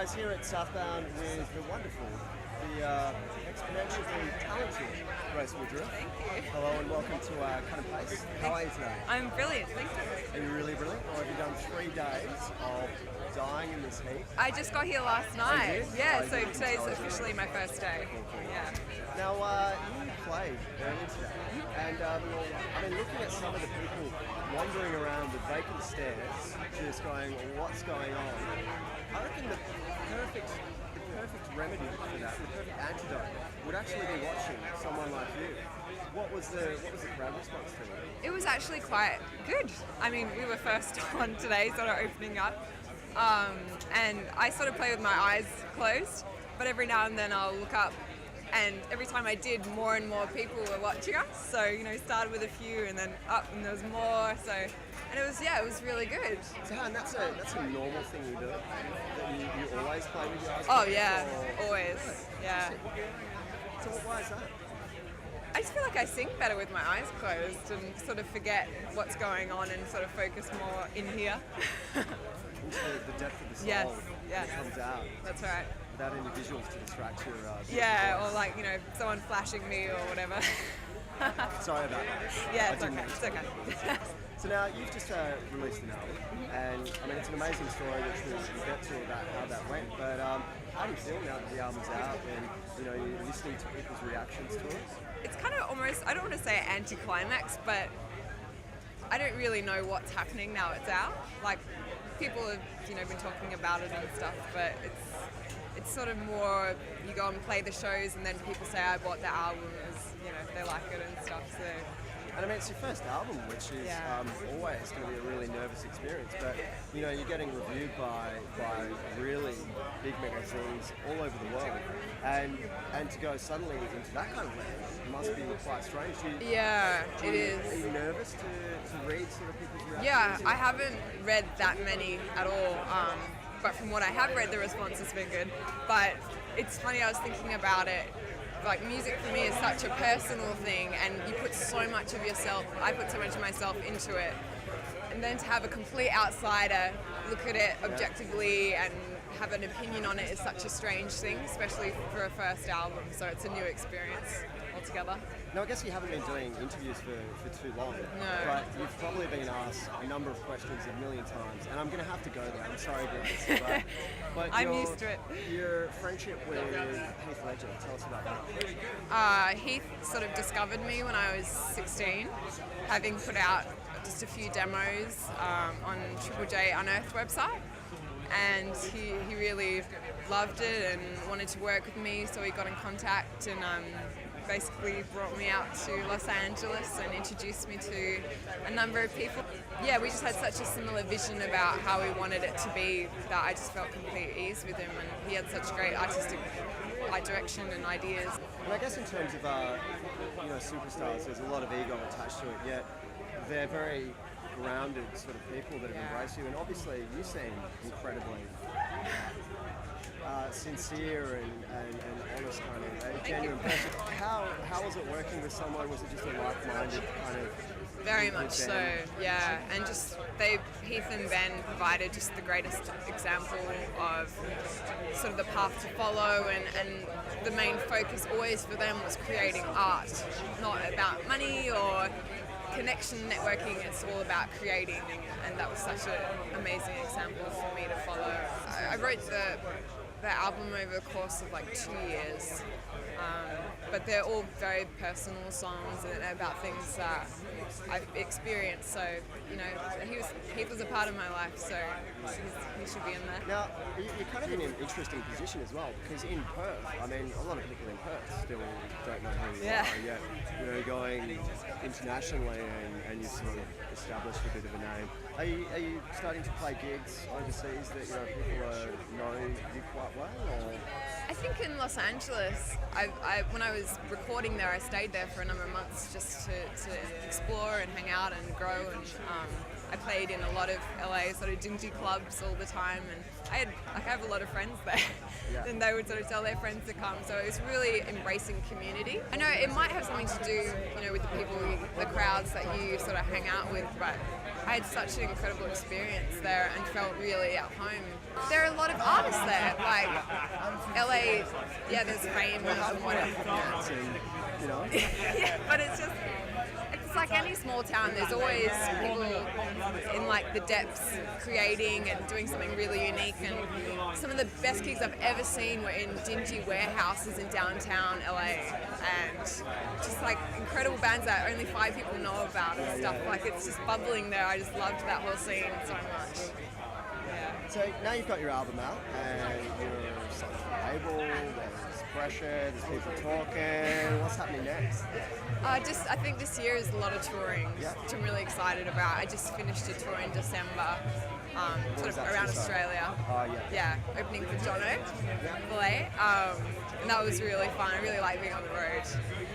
guys, here at Southbound with the wonderful, the exponentially talented Grace Woodroofe. Thank you. Hello and welcome to Cut and Paste. How are you today? I'm brilliant, thank you. Are you really brilliant? Or have you done 3 days of dying in this heat? I just got here last night. did? Yeah, Oh, so you did. today's Oh, you officially my first day. Cool. Yeah. Now, you played earlier today, and I mean, looking at some of the people wandering around the vacant stairs, just going, what's going on? I reckon the perfect remedy for that, the perfect antidote, would actually be watching someone like you. What was the crowd response to it? It was actually quite good. I mean, we were first on today, sort of opening up. And I sort of play with my eyes closed, but every now and then I'll look up, and every time I did, more and more people were watching us. So, started with a few and then up and there was more. So, and it was really good. So, and that's a normal thing you do? That you always play with your eyes Oh closed, yeah, or- always, yeah. So why is that? I just feel like I sing better with my eyes closed and sort of forget what's going on and sort of focus more in here. Into the depth of the soul Yes. that comes out. That's right. Without any visuals to distract your Yeah, voice. or like, someone flashing me or whatever. Sorry about that. Yeah, I it's didn't okay. It's okay. So now you've just released an album, and I mean it's an amazing story which we'll get to about how that went. But how do you feel now that the album's out and you're listening to people's reactions to it? It's kind of almost, I don't want to say anticlimax, but I don't really know what's happening now it's out. Like, people have, been talking about it and stuff, but it's sort of more, you go and play the shows and then people say I bought the album as, they like it and stuff, so. And I mean, it's your first album, which is always going to be a really nervous experience. But you're getting reviewed by really big magazines all over the world, and to go suddenly into that kind of level must be quite strange. It is. Are you nervous to read sort of people's reactions? Yeah, I haven't read that many at all. But from what I have read, the response has been good. But it's funny, I was thinking about it. Like, music for me is such a personal thing, and you put so much of yourself, I put so much of myself into it. And then to have a complete outsider look at it objectively and have an opinion on it is such a strange thing, especially for a first album. So it's a new experience altogether. Now, I guess you haven't been doing interviews for too long, No. but you've probably been asked a number of questions a million times, and I'm going to have to go there. I'm sorry, Grace, but I'm used to it. Your friendship with Heath Ledger, tell us about that. Heath sort of discovered me when I was 16, having put out just a few demos on Triple J Unearthed website. And he really loved it and wanted to work with me, so he got in contact and basically brought me out to Los Angeles and introduced me to a number of people. Yeah, we just had such a similar vision about how we wanted it to be that I just felt complete ease with him, and he had such great artistic direction and ideas. And I guess in terms of superstars, there's a lot of ego attached to it, yet they're very grounded sort of people that have embraced you, and obviously you seem incredibly sincere and honest, kind of a genuine person. How was it working with someone? Was it just a like-minded kind of? Very much so, yeah. And just Heath and Ben provided just the greatest example of sort of the path to follow, and the main focus always for them was creating art, not about money or connection networking. It's all about creating, and that was such an amazing example for me to follow. I wrote the album over the course of like 2 years, but they're all very personal songs and about things that I've experienced. So Heath was a part of my life, so he should be in there. Now you're kind of in an interesting position as well, because in Perth, I mean, a lot of people in Perth still don't know who you are yet. Going internationally, and you sort of established a bit of a name. Are you starting to play gigs overseas that people know you quite well? Or? I think in Los Angeles, when I was recording there, I stayed there for a number of months just to explore and hang out and grow, and I played in a lot of LA sort of dingy clubs all the time, and I have a lot of friends there. Yeah. And they would sort of tell their friends to come. So it was really embracing community. I know it might have something to do, with the people, the crowds that you sort of hang out with, but I had such an incredible experience there and felt really at home. There are a lot of artists there, like LA. Yeah, there's famous and whatever. Yeah, but it's like any small town. There's always people in like the depths creating and doing something really unique. And some of the best gigs I've ever seen were in dingy warehouses in downtown LA, and just like incredible bands that only 5 people know about and stuff. Like it's just bubbling there. I just loved that whole scene so much. So now you've got your album out and you're signed to a label, there's pressure, there's people talking. What's happening next? I think this year is a lot of touring, which I'm really excited about. I just finished a tour in December, sort of around Australia. Yeah, opening for Jono, Belay. And that was really fun. I really like being on the road.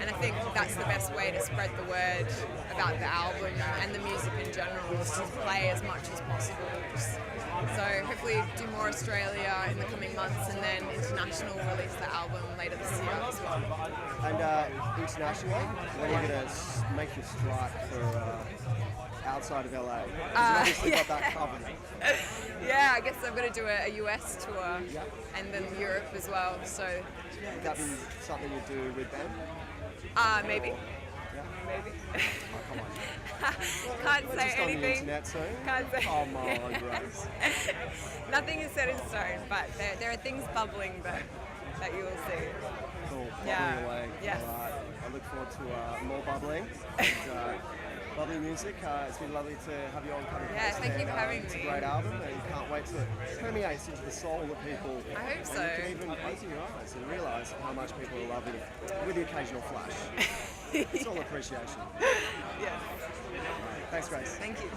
And I think that's the best way to spread the word about the album and the music in general, is to play as much as possible. So hopefully do more Australia in the coming months, and then international release the album later this year as well. And internationally, when are you going to make your strike for outside of LA? Because you've obviously got that covered. Yeah, I guess I'm going to do a US tour and then Europe as well. So would that be something you do with them? Maybe. Yeah. Maybe. Oh, come on. Can't We're say just anything. On the internet soon. Can't say. Come on, Grace. Nothing is set in stone, but there are things bubbling that you will see. Cool. Bubbling away. Yes. All right. I look forward to more bubbling. And, lovely music. It's been lovely to have you on coming. Yeah, thank you for having It's me. a great album, and can't wait to permeate into the soul of people. I hope so. And you can even open your eyes and realise how much people are loving it, with the occasional flash. It's all appreciation. Yes. Thanks, Grace. Thank you.